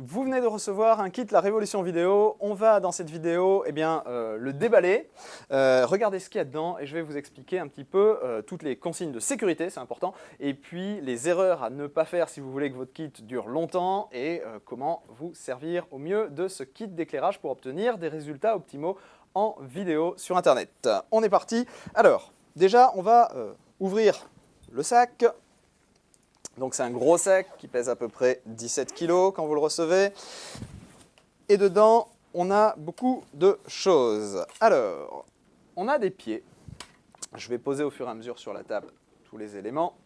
Vous venez de recevoir un kit La Révolution Vidéo. On va dans cette vidéo le déballer, regarder ce qu'il y a dedans et je vais vous expliquer un petit peu toutes les consignes de sécurité, c'est important, et puis les erreurs à ne pas faire si vous voulez que votre kit dure longtemps et comment vous servir au mieux de ce kit d'éclairage pour obtenir des résultats optimaux en vidéo sur Internet. On est parti. Alors, déjà, on va ouvrir le sac. Donc c'est un gros sac qui pèse à peu près 17 kg quand vous le recevez. Et dedans, on a beaucoup de choses. Alors, on a des pieds. Je vais poser au fur et à mesure sur la table tous les éléments.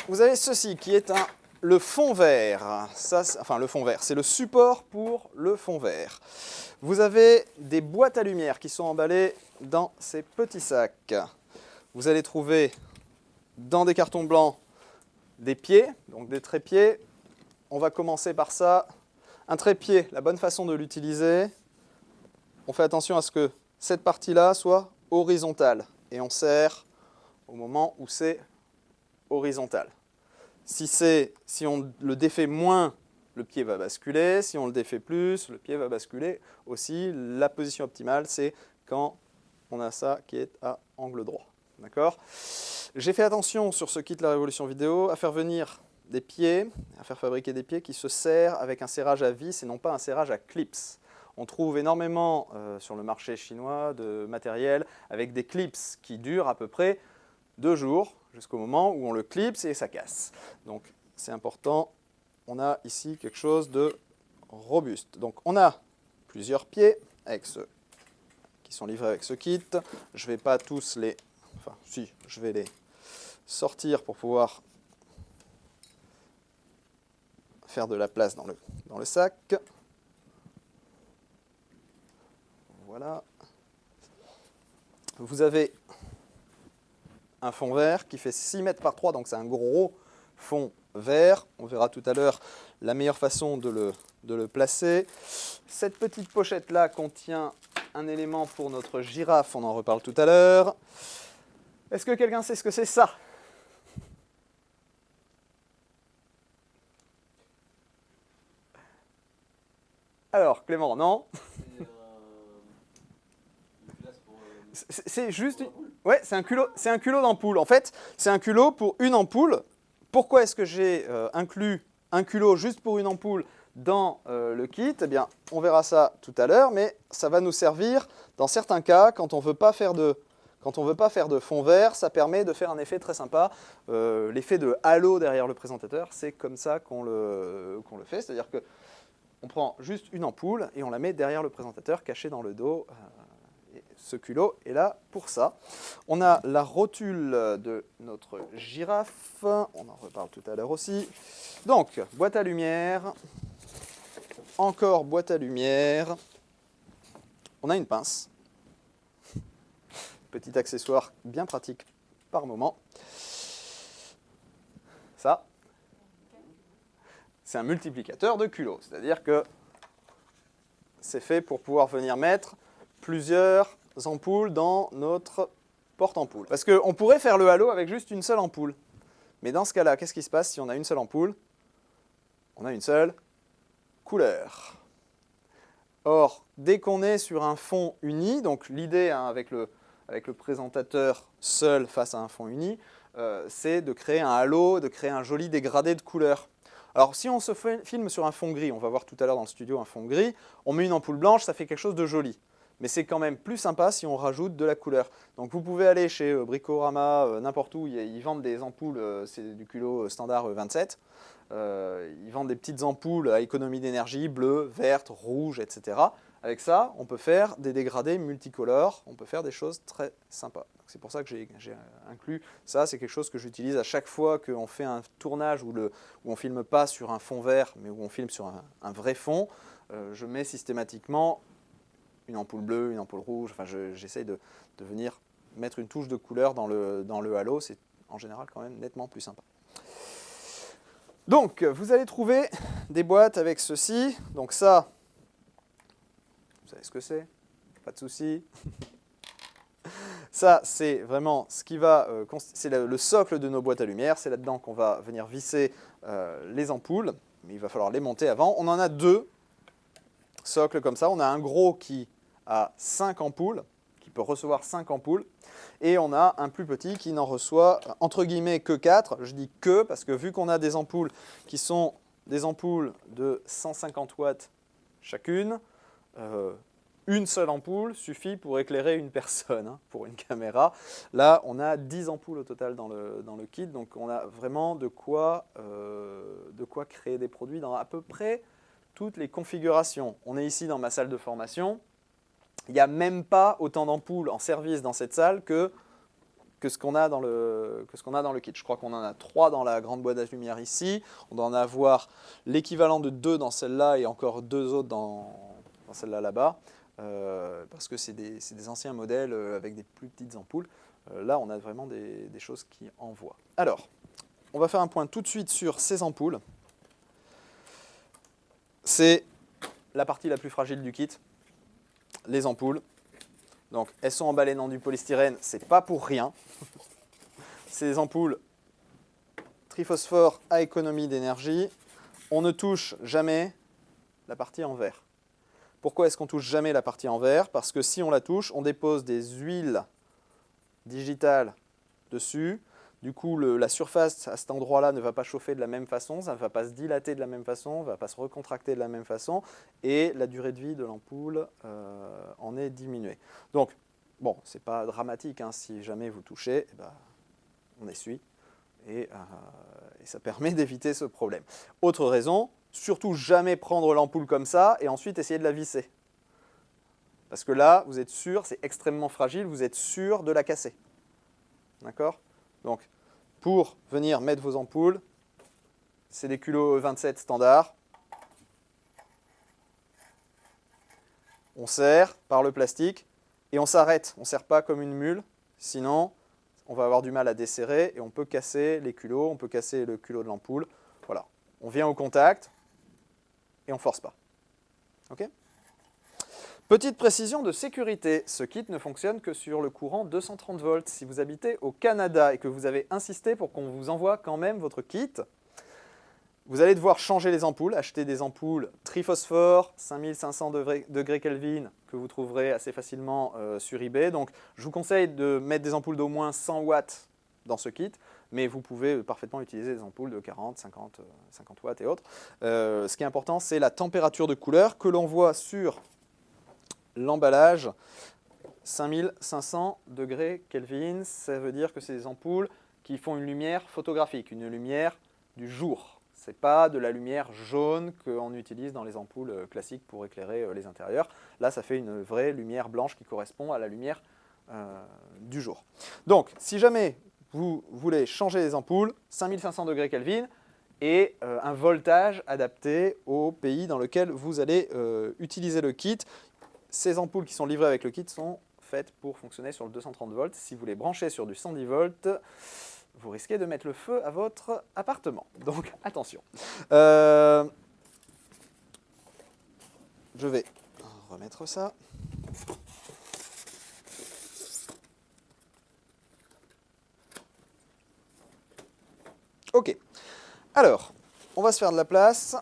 Vous avez ceci qui est le fond vert. Le fond vert, c'est le support pour le fond vert. Vous avez des boîtes à lumière qui sont emballées dans ces petits sacs. Vous allez trouver dans des cartons blancs des pieds, donc des trépieds. On va commencer par ça. Un trépied, la bonne façon de l'utiliser, on fait attention à ce que cette partie-là soit horizontale. Et on serre au moment où c'est horizontal. Si on le défait moins, le pied va basculer. Si on le défait plus, le pied va basculer aussi. La position optimale, c'est quand on a ça qui est à angle droit. D'accord ? J'ai fait attention sur ce kit La Révolution Vidéo à faire venir des pieds, à faire fabriquer des pieds qui se serrent avec un serrage à vis et non pas un serrage à clips. On trouve énormément sur le marché chinois de matériel avec des clips qui durent à peu près 2 jours jusqu'au moment où on le clipse et ça casse. Donc c'est important, on a ici quelque chose de robuste. Donc on a plusieurs pieds qui sont livrés avec ce kit. Je ne vais pas tous les... Enfin, si, je vais les sortir pour pouvoir faire de la place dans le sac. Voilà. Vous avez un fond vert qui fait 6 mètres par 3, donc c'est un gros fond vert. On verra tout à l'heure la meilleure façon de le placer. Cette petite pochette-là contient un élément pour notre girafe, on en reparle tout à l'heure. Est-ce que quelqu'un sait ce que c'est ça? Alors, Clément, non? C'est juste... Ouais, c'est un culot d'ampoule. En fait, c'est un culot pour une ampoule. Pourquoi est-ce que j'ai inclus un culot juste pour une ampoule dans le kit? Eh bien, on verra ça tout à l'heure, mais ça va nous servir dans certains cas quand on ne veut pas faire de fond vert, ça permet de faire un effet très sympa. L'effet de halo derrière le présentateur, c'est comme ça qu'on le fait. C'est-à-dire qu'on prend juste une ampoule et on la met derrière le présentateur, cachée dans le dos. Et ce culot est là pour ça. On a la rotule de notre girafe. On en reparle tout à l'heure aussi. Donc, boîte à lumière. Encore boîte à lumière. On a une pince. Petit accessoire bien pratique par moment. Ça, c'est un multiplicateur de culots. C'est-à-dire que c'est fait pour pouvoir venir mettre plusieurs ampoules dans notre porte-ampoule. Parce qu'on pourrait faire le halo avec juste une seule ampoule. Mais dans ce cas-là, qu'est-ce qui se passe si on a une seule ampoule? On a une seule couleur. Or, dès qu'on est sur un fond uni, donc l'idée avec le présentateur seul face à un fond uni, c'est de créer un halo, de créer un joli dégradé de couleurs. Alors si on se filme sur un fond gris, on va voir tout à l'heure dans le studio un fond gris, on met une ampoule blanche, ça fait quelque chose de joli. Mais c'est quand même plus sympa si on rajoute de la couleur. Donc vous pouvez aller chez Bricorama, n'importe où, ils vendent des ampoules, c'est du culot standard 27. Ils vendent des petites ampoules à économie d'énergie, bleues, vertes, rouges, etc. Avec ça, on peut faire des dégradés multicolores, on peut faire des choses très sympas. C'est pour ça que j'ai inclus ça, c'est quelque chose que j'utilise à chaque fois qu'on fait un tournage où on ne filme pas sur un fond vert, mais où on filme sur un vrai fond. Je mets systématiquement une ampoule bleue, une ampoule rouge, enfin j'essaye de venir mettre une touche de couleur dans le halo, c'est en général quand même nettement plus sympa. Donc, vous allez trouver des boîtes avec ceci. Donc ça, vous savez ce que c'est, pas de souci. Ça, c'est vraiment ce qui va, c'est le socle de nos boîtes à lumière. C'est là-dedans qu'on va venir visser les ampoules, mais il va falloir les monter avant. On en a deux socles comme ça. On a un gros qui a 5 ampoules, qui peut recevoir 5 ampoules, et on a un plus petit qui n'en reçoit, entre guillemets, que 4. Je dis que parce que vu qu'on a des ampoules qui sont des ampoules de 150 watts chacune, une seule ampoule suffit pour éclairer une personne, hein, pour une caméra. Là, on a 10 ampoules au total dans le kit, donc on a vraiment de quoi créer des produits dans à peu près toutes les configurations. On est ici dans ma salle de formation. Il n'y a même pas autant d'ampoules en service dans cette salle que ce qu'on a dans le kit. Je crois qu'on en a 3 dans la grande boîte à lumière ici. On doit en avoir l'équivalent de 2 dans celle-là et encore 2 autres dans celle-là là-bas. Parce que c'est des anciens modèles avec des plus petites ampoules. Là, on a vraiment des choses qui envoient. Alors, on va faire un point tout de suite sur ces ampoules. C'est la partie la plus fragile du kit, les ampoules. Donc, elles sont emballées dans du polystyrène, c'est pas pour rien. C'est des ampoules triphosphore à économie d'énergie. On ne touche jamais la partie en verre. Pourquoi est-ce qu'on touche jamais la partie en verre? Parce que si on la touche, on dépose des huiles digitales dessus. Du coup, la surface à cet endroit-là ne va pas chauffer de la même façon, ça ne va pas se dilater de la même façon, ne va pas se recontracter de la même façon, et la durée de vie de l'ampoule en est diminuée. Donc, bon, ce n'est pas dramatique, hein, si jamais vous touchez, eh ben, on essuie, et ça permet d'éviter ce problème. Autre raison, surtout jamais prendre l'ampoule comme ça et ensuite essayer de la visser. Parce que là, vous êtes sûr, c'est extrêmement fragile, vous êtes sûr de la casser. D'accord? Donc, pour venir mettre vos ampoules, c'est des culots 27 standards. On serre par le plastique et on s'arrête. On ne serre pas comme une mule, sinon on va avoir du mal à desserrer et on peut casser les culots, on peut casser le culot de l'ampoule. Voilà, on vient au contact et on ne force pas. OK ? Petite précision de sécurité, ce kit ne fonctionne que sur le courant 230 volts. Si vous habitez au Canada et que vous avez insisté pour qu'on vous envoie quand même votre kit, vous allez devoir changer les ampoules, acheter des ampoules triphosphore, 5500 degrés Kelvin, que vous trouverez assez facilement sur eBay. Donc, je vous conseille de mettre des ampoules d'au moins 100 watts dans ce kit, mais vous pouvez parfaitement utiliser des ampoules de 40, 50 watts et autres. Ce qui est important, c'est la température de couleur que l'on voit sur l'emballage. 5500 degrés Kelvin, ça veut dire que c'est des ampoules qui font une lumière photographique, une lumière du jour. Ce n'est pas de la lumière jaune qu'on utilise dans les ampoules classiques pour éclairer les intérieurs. Là, ça fait une vraie lumière blanche qui correspond à la lumière du jour. Donc, si jamais vous voulez changer les ampoules, 5500 degrés Kelvin et un voltage adapté au pays dans lequel vous allez utiliser le kit. Ces ampoules qui sont livrées avec le kit sont faites pour fonctionner sur le 230 volts. Si vous les branchez sur du 110 volts, vous risquez de mettre le feu à votre appartement. Donc attention. Je vais remettre ça. Ok. Alors, on va se faire de la place.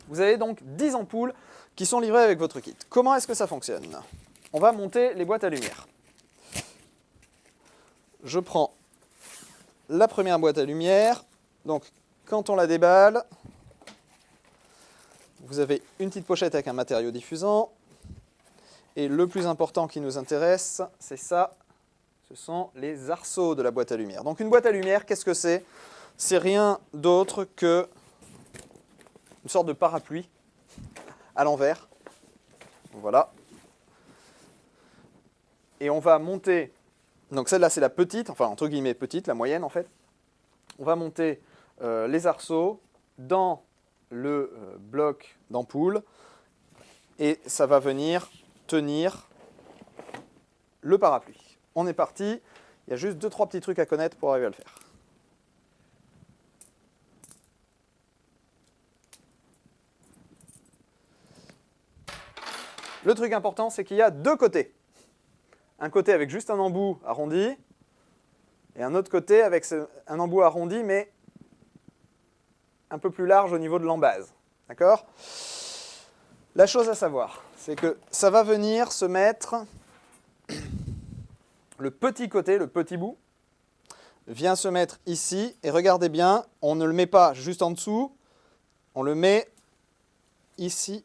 Vous avez donc 10 ampoules qui sont livrées avec votre kit. Comment est-ce que ça fonctionne? On va monter les boîtes à lumière. Je prends la première boîte à lumière. Donc, quand on la déballe, vous avez une petite pochette avec un matériau diffusant. Et le plus important qui nous intéresse, c'est ça. Ce sont les arceaux de la boîte à lumière. Donc, une boîte à lumière, qu'est-ce que c'est? C'est rien d'autre que une sorte de parapluie à l'envers. Voilà. Et on va monter, donc celle-là c'est la petite, enfin entre guillemets petite, la moyenne en fait. On va monter les arceaux dans le bloc d'ampoule et ça va venir tenir le parapluie. On est parti, il y a juste 2-3 petits trucs à connaître pour arriver à le faire. Le truc important, c'est qu'il y a deux côtés. Un côté avec juste un embout arrondi et un autre côté avec un embout arrondi, mais un peu plus large au niveau de l'embase. D'accord? La chose à savoir, c'est que ça va venir se mettre, le petit côté, le petit bout, vient se mettre ici, et regardez bien, on ne le met pas juste en dessous, on le met ici,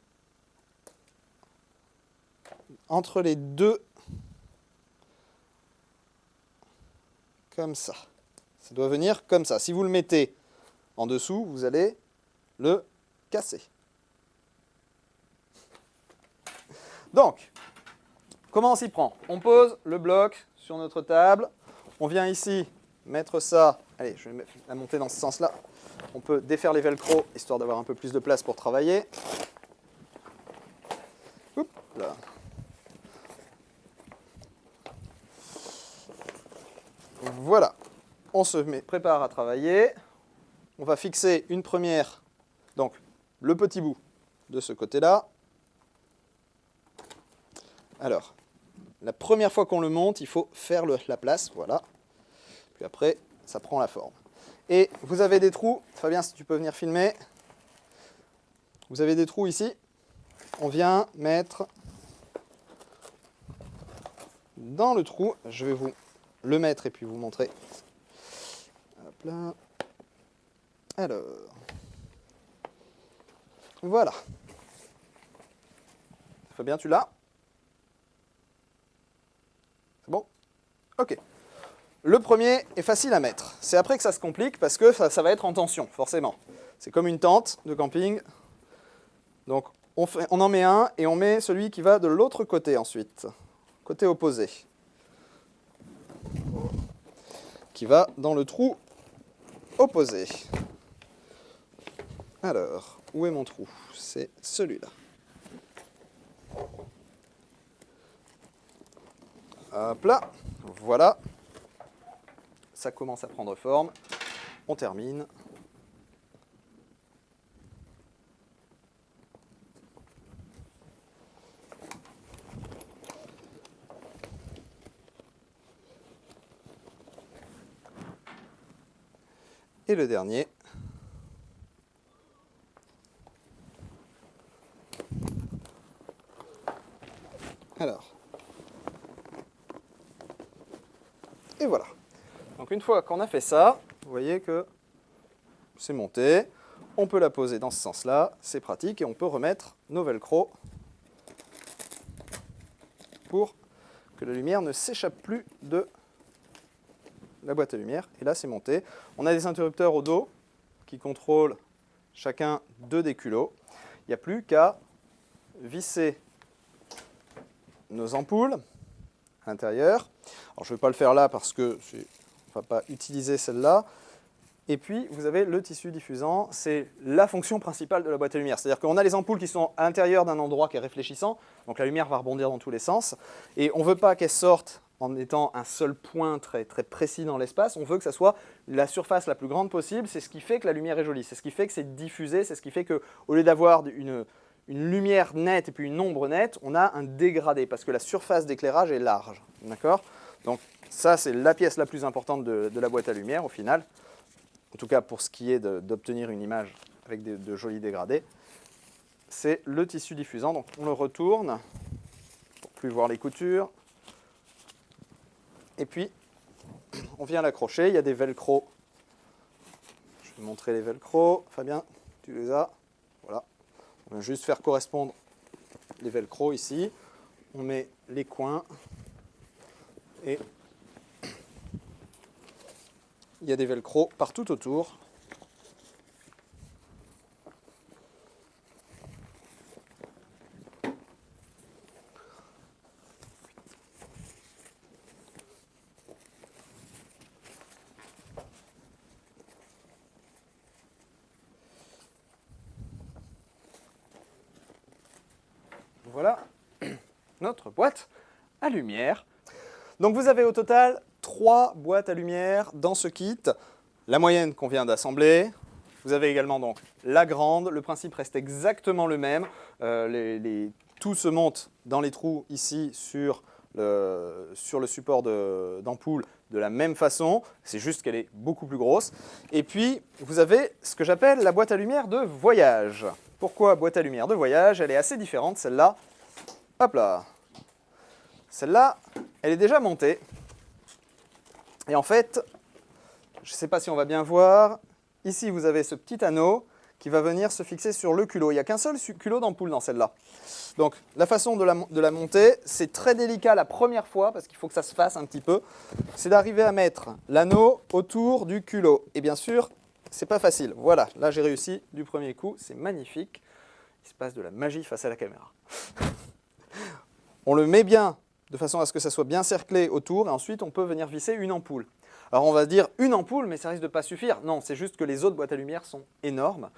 entre les deux, comme ça. Ça doit venir comme ça. Si vous le mettez en dessous, vous allez le casser. Donc, comment on s'y prend? On pose le bloc sur notre table, on vient ici mettre ça, allez, je vais la monter dans ce sens-là, on peut défaire les velcro, histoire d'avoir un peu plus de place pour travailler. Oups, là. Voilà, on se prépare à travailler, on va fixer une première, donc le petit bout de ce côté-là. Alors, la première fois qu'on le monte, il faut faire la place, voilà. Puis après, ça prend la forme. Et vous avez des trous, Fabien, si tu peux venir filmer. Vous avez des trous ici. On vient mettre dans le trou, je vais vous le mettre et puis vous montrer. Hop là. Alors, voilà. Fabien, tu l'as? C'est bon? Ok. Le premier est facile à mettre. C'est après que ça se complique parce que ça va être en tension, forcément. C'est comme une tente de camping. Donc, on en met un et on met celui qui va de l'autre côté ensuite. Côté opposé. Qui va dans le trou opposé. Alors, où est mon trou? C'est celui-là. Hop là, voilà. Ça commence à prendre forme. On termine. Et le dernier. Alors. Et voilà. Donc une fois qu'on a fait ça, vous voyez que c'est monté. On peut la poser dans ce sens-là, c'est pratique, et on peut remettre nos velcro pour que la lumière ne s'échappe plus de la boîte à lumière. Et là, c'est monté. On a des interrupteurs au dos qui contrôlent chacun 2 des culots. Il n'y a plus qu'à visser nos ampoules à l'intérieur. Alors, je ne vais pas le faire là parce que on ne va pas utiliser celle-là. Et puis, vous avez le tissu diffusant. C'est la fonction principale de la boîte à lumière. C'est-à-dire qu'on a les ampoules qui sont à l'intérieur d'un endroit qui est réfléchissant. Donc, la lumière va rebondir dans tous les sens. Et on ne veut pas qu'elle sorte en étant un seul point très, très précis dans l'espace. On veut que ça soit la surface la plus grande possible. C'est ce qui fait que la lumière est jolie. C'est ce qui fait que c'est diffusé. C'est ce qui fait qu'au lieu d'avoir une lumière nette et puis une ombre nette, on a un dégradé parce que la surface d'éclairage est large. D'accord? Donc ça, c'est la pièce la plus importante de la boîte à lumière au final. En tout cas, pour ce qui est d'obtenir une image avec de jolis dégradés. C'est le tissu diffusant. Donc on le retourne pour plus voir les coutures. Et puis, on vient l'accrocher. Il y a des velcro. Je vais montrer les velcro. Fabien, tu les as. Voilà. On va juste faire correspondre les velcro ici. On met les coins. Et il y a des velcro partout autour. Voilà notre boîte à lumière. Donc vous avez au total 3 boîtes à lumière dans ce kit. La moyenne qu'on vient d'assembler. Vous avez également donc la grande. Le principe reste exactement le même. Tout se monte dans les trous ici sur sur le support d'ampoule de la même façon, c'est juste qu'elle est beaucoup plus grosse. Et puis, vous avez ce que j'appelle la boîte à lumière de voyage. Pourquoi boîte à lumière de voyage? Elle est assez différente, celle-là. Hop là. Celle-là, elle est déjà montée. Et en fait, je ne sais pas si on va bien voir, ici vous avez ce petit anneau qui va venir se fixer sur le culot. Il n'y a qu'un seul culot d'ampoule dans celle-là. Donc la façon de la monter, c'est très délicat la première fois, parce qu'il faut que ça se fasse un petit peu, c'est d'arriver à mettre l'anneau autour du culot. Et bien sûr, c'est pas facile. Voilà, là j'ai réussi du premier coup, c'est magnifique. Il se passe de la magie face à la caméra. On le met bien de façon à ce que ça soit bien cerclé autour, et ensuite on peut venir visser une ampoule. Alors on va dire une ampoule, mais ça risque de ne pas suffire. Non, c'est juste que les autres boîtes à lumière sont énormes.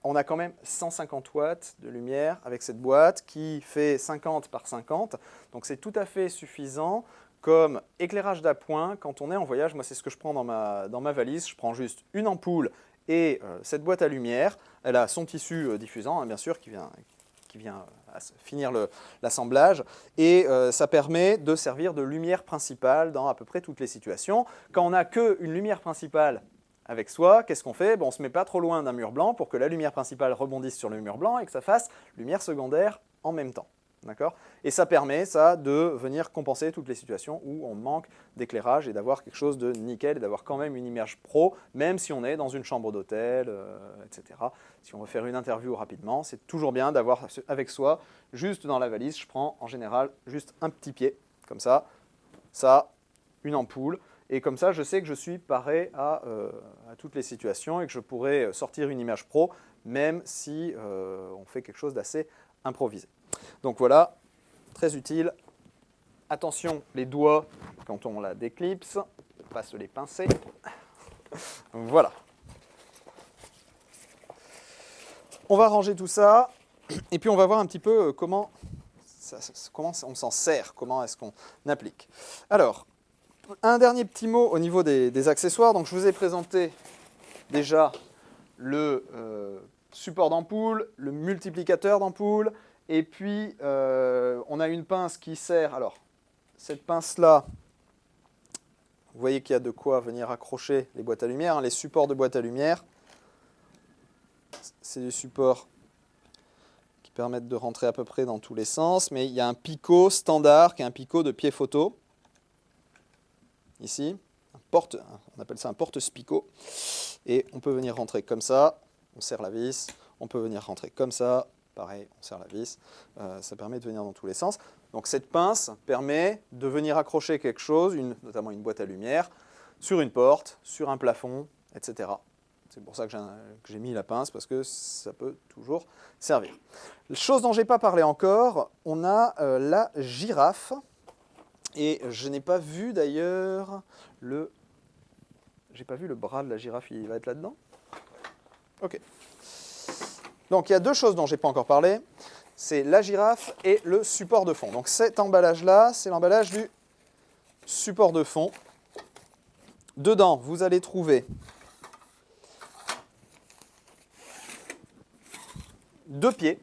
On a quand même 150 watts de lumière avec cette boîte qui fait 50 par 50. Donc c'est tout à fait suffisant comme éclairage d'appoint quand on est en voyage. Moi, c'est ce que je prends dans ma valise. Je prends juste une ampoule et cette boîte à lumière. Elle a son tissu diffusant, hein, bien sûr, qui vient à finir l'assemblage, et ça permet de servir de lumière principale dans à peu près toutes les situations. Quand on n'a qu'une lumière principale avec soi, qu'est-ce qu'on fait? On ne se met pas trop loin d'un mur blanc pour que la lumière principale rebondisse sur le mur blanc et que ça fasse lumière secondaire en même temps. Et ça permet de venir compenser toutes les situations où on manque d'éclairage et d'avoir quelque chose de nickel et d'avoir quand même une image pro, même si on est dans une chambre d'hôtel, etc. Si on veut faire une interview rapidement, c'est toujours bien d'avoir avec soi, juste dans la valise, je prends en général juste un petit pied, comme ça, une ampoule, et comme ça je sais que je suis paré à toutes les situations et que je pourrais sortir une image pro, même si on fait quelque chose d'assez improvisé. Donc voilà, très utile. Attention, les doigts, quand on la déclipse, pas se les pincer. Voilà. On va ranger tout ça, et puis on va voir un petit peu comment on s'en sert, comment est-ce qu'on applique. Alors, un dernier petit mot au niveau des accessoires. Donc je vous ai présenté déjà le support d'ampoule, le multiplicateur d'ampoule, et puis on a une pince qui sert. Alors, cette pince-là, vous voyez qu'il y a de quoi venir accrocher les boîtes à lumière, hein, les supports de boîtes à lumière. C'est des supports qui permettent de rentrer à peu près dans tous les sens, mais il y a un picot standard qui est un picot de pied photo. Ici, on appelle ça un porte-spicot. Et on peut venir rentrer comme ça, on serre la vis. On peut venir rentrer comme ça, pareil, on serre la vis. Ça permet de venir dans tous les sens. Donc cette pince permet de venir accrocher quelque chose, notamment une boîte à lumière, sur une porte, sur un plafond, etc. C'est pour ça que j'ai mis la pince, parce que ça peut toujours servir. Chose dont je n'ai pas parlé encore, on a la girafe. Et je n'ai pas vu d'ailleurs j'ai pas vu le bras de la girafe, il va être là-dedans? Ok. Donc il y a deux choses dont je n'ai pas encore parlé. C'est la girafe et le support de fond. Donc cet emballage-là, c'est l'emballage du support de fond. Dedans, vous allez trouver deux pieds.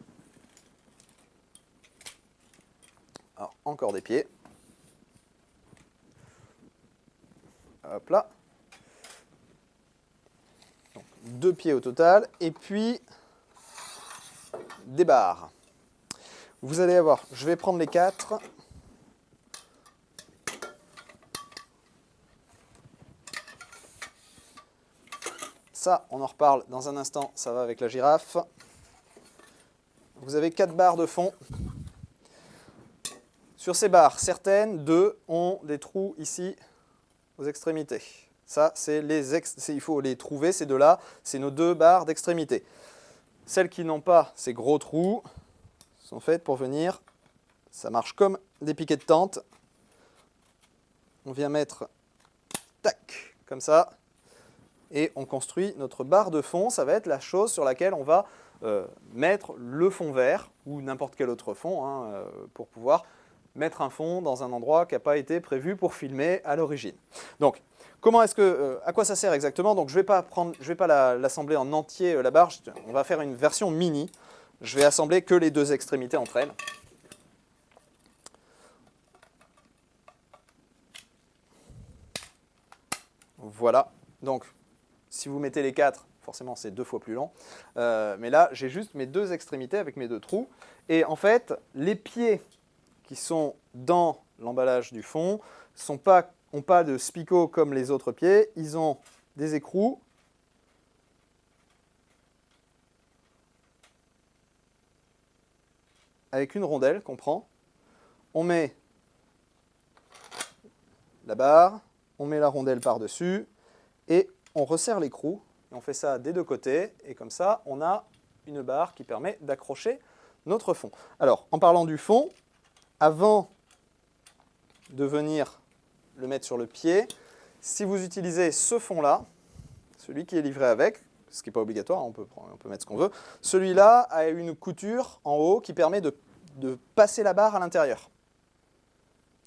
Alors, encore des pieds. Hop là. Donc, deux pieds au total. Et puis, des barres. Vous allez avoir, je vais prendre les quatre. Ça, on en reparle dans un instant, ça va avec la girafe. Vous avez 4 barres de fond. Sur ces barres, certaines, deux, ont des trous ici aux extrémités. Ça, il faut les trouver, ces deux-là, c'est nos deux barres d'extrémité. Celles qui n'ont pas ces gros trous sont faites pour venir, ça marche comme des piquets de tente. On vient mettre, tac, comme ça, et on construit notre barre de fond. Ça va être la chose sur laquelle on va mettre le fond vert, ou n'importe quel autre fond, hein, pour pouvoir mettre un fond dans un endroit qui n'a pas été prévu pour filmer à l'origine. Donc, à quoi ça sert exactement? Donc, je vais pas l'assembler en entier, la barre. On va faire une version mini. Je vais assembler que les deux extrémités entre elles. Voilà. Donc, si vous mettez les 4, forcément, c'est 2 fois plus long. Mais là, j'ai juste mes 2 extrémités avec mes 2 trous. Et en fait, les pieds qui sont dans l'emballage du fond n'ont pas de spicot comme les autres pieds. Ils ont des écrous. Avec une rondelle qu'on prend. On met la barre, on met la rondelle par-dessus et on resserre l'écrou. On fait ça des 2 côtés et comme ça, on a une barre qui permet d'accrocher notre fond. Alors, en parlant du fond, avant de venir le mettre sur le pied, si vous utilisez ce fond-là, celui qui est livré avec, ce qui n'est pas obligatoire, on peut mettre ce qu'on veut, celui-là a une couture en haut qui permet de passer la barre à l'intérieur.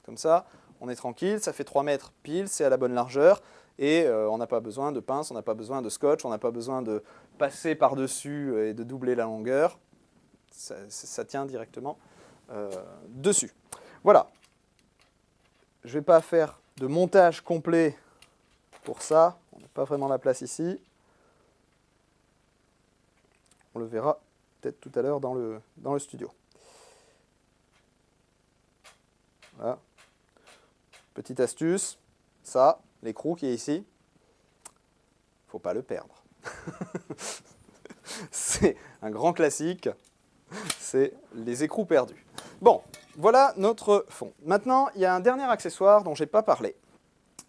Comme ça, on est tranquille, ça fait 3 mètres pile, c'est à la bonne largeur, et on n'a pas besoin de pince, on n'a pas besoin de scotch, on n'a pas besoin de passer par-dessus et de doubler la longueur. Ça tient directement dessus. Voilà. Je ne vais pas faire de montage complet pour ça, on n'a pas vraiment la place ici. On le verra peut-être tout à l'heure dans le studio. Voilà. Petite astuce, ça, l'écrou qui est ici, il ne faut pas le perdre. C'est un grand classique, c'est les écrous perdus. Bon, voilà notre fond. Maintenant, il y a un dernier accessoire dont je n'ai pas parlé,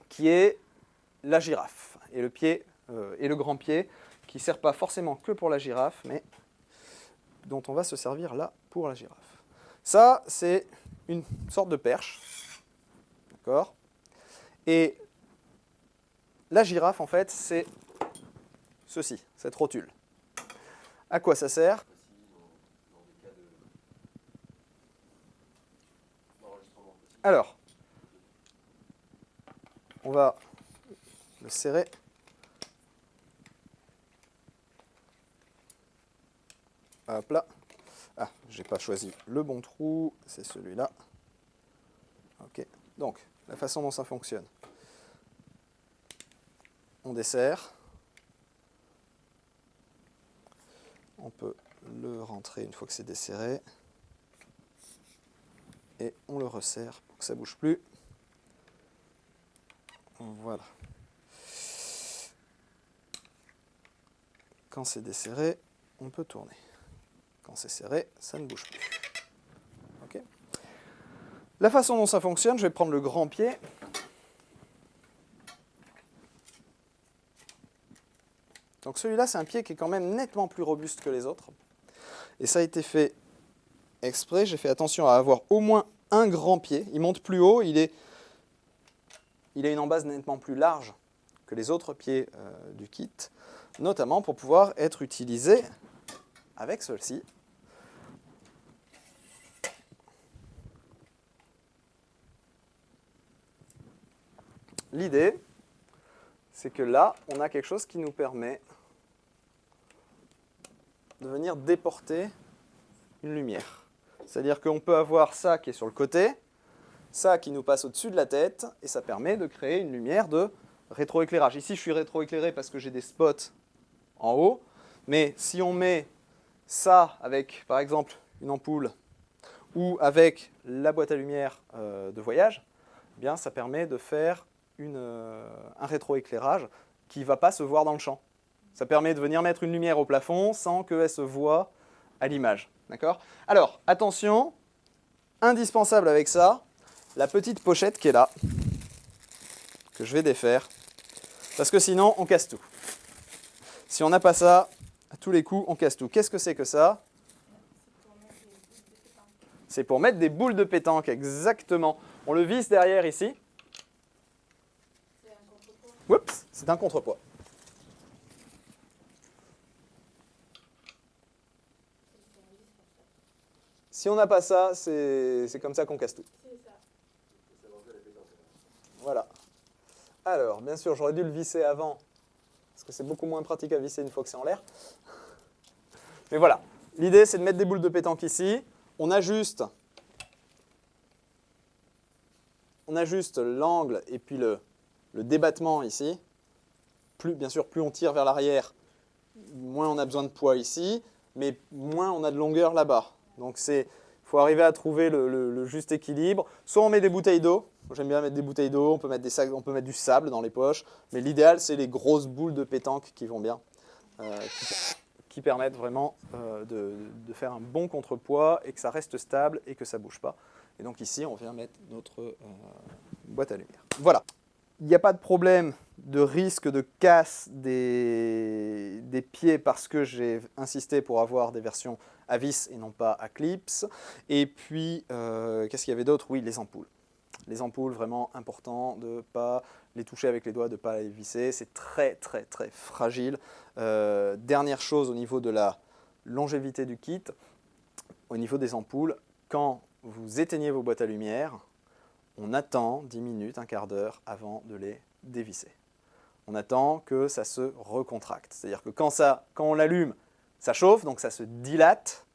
qui est la girafe et le pied et le grand pied, qui ne sert pas forcément que pour la girafe, mais dont on va se servir là pour la girafe. Ça, c'est une sorte de perche. D'accord ? Et la girafe, en fait, c'est ceci, cette rotule. À quoi ça sert ? Alors, on va le serrer. Hop là. Ah, j'ai pas choisi le bon trou, c'est celui-là. Ok, donc la façon dont ça fonctionne. On desserre. On peut le rentrer une fois que c'est desserré. Et on le resserre pour que ça ne bouge plus. Voilà. Quand c'est desserré, on peut tourner. Quand c'est serré, ça ne bouge plus. Okay. La façon dont ça fonctionne, je vais prendre le grand pied. Donc celui-là, c'est un pied qui est quand même nettement plus robuste que les autres. Et ça a été fait exprès. J'ai fait attention à avoir au moins un grand pied. Il monte plus haut, il a une embase nettement plus large que les autres pieds du kit, notamment pour pouvoir être utilisé avec celle-ci. L'idée, c'est que là, on a quelque chose qui nous permet de venir déporter une lumière. C'est-à-dire qu'on peut avoir ça qui est sur le côté, ça qui nous passe au-dessus de la tête, et ça permet de créer une lumière de rétroéclairage. Ici, je suis rétroéclairé parce que j'ai des spots en haut, mais si on met ça avec, par exemple, une ampoule ou avec la boîte à lumière de voyage, eh bien, ça permet de faire un rétroéclairage qui ne va pas se voir dans le champ. Ça permet de venir mettre une lumière au plafond sans qu'elle se voie à l'image. D'accord ? Alors, attention, indispensable avec ça, la petite pochette qui est là, que je vais défaire, parce que sinon, on casse tout. Si on n'a pas ça, à tous les coups, on casse tout. Qu'est-ce que c'est que ça ? C'est pour mettre des boules de pétanque, exactement. On le visse derrière ici. Oups, c'est un contrepoids. Si on n'a pas ça, c'est comme ça qu'on casse tout. Voilà. Alors, bien sûr, j'aurais dû le visser avant, parce que c'est beaucoup moins pratique à visser une fois que c'est en l'air. Mais voilà, l'idée c'est de mettre des boules de pétanque ici. On ajuste l'angle et puis le débattement ici. bien sûr, plus on tire vers l'arrière, moins on a besoin de poids ici, mais moins on a de longueur là-bas. Donc il faut arriver à trouver le juste équilibre. Soit on met des bouteilles d'eau, j'aime bien mettre des bouteilles d'eau, on peut mettre on peut mettre du sable dans les poches, mais l'idéal c'est les grosses boules de pétanque qui vont bien, qui permettent vraiment de faire un bon contrepoids et que ça reste stable et que ça ne bouge pas. Et donc ici on vient mettre notre boîte à lumière. Voilà. Il n'y a pas de problème de risque de casse des pieds parce que j'ai insisté pour avoir des versions à vis et non pas à clips. Et puis, qu'est-ce qu'il y avait d'autre? Oui, les ampoules. Les ampoules, vraiment important de ne pas les toucher avec les doigts, de ne pas les visser. C'est très, très, très fragile. Dernière chose au niveau de la longévité du kit, au niveau des ampoules, quand vous éteignez vos boîtes à lumière, on attend 10 minutes, un quart d'heure avant de les dévisser. On attend que ça se recontracte. C'est-à-dire que quand on l'allume, ça chauffe, donc ça se dilate.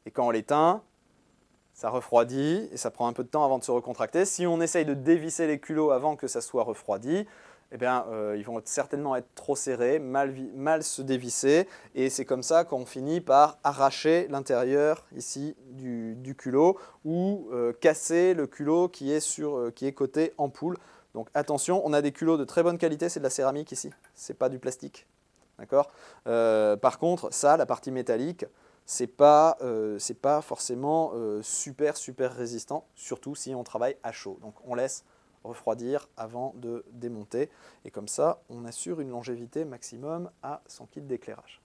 Et quand on l'éteint, ça refroidit et ça prend un peu de temps avant de se recontracter. Si on essaye de dévisser les culots avant que ça soit refroidi, eh bien, ils vont certainement être trop serrés, mal se dévisser. Et c'est comme ça qu'on finit par arracher l'intérieur ici du culot ou casser le culot qui est côté ampoule. Donc attention, on a des culots de très bonne qualité, c'est de la céramique ici, c'est pas du plastique. D'accord ? Par contre, ça, la partie métallique, c'est pas forcément super résistant, surtout si on travaille à chaud. Donc on laisse refroidir avant de démonter. Et comme ça, on assure une longévité maximum à son kit d'éclairage.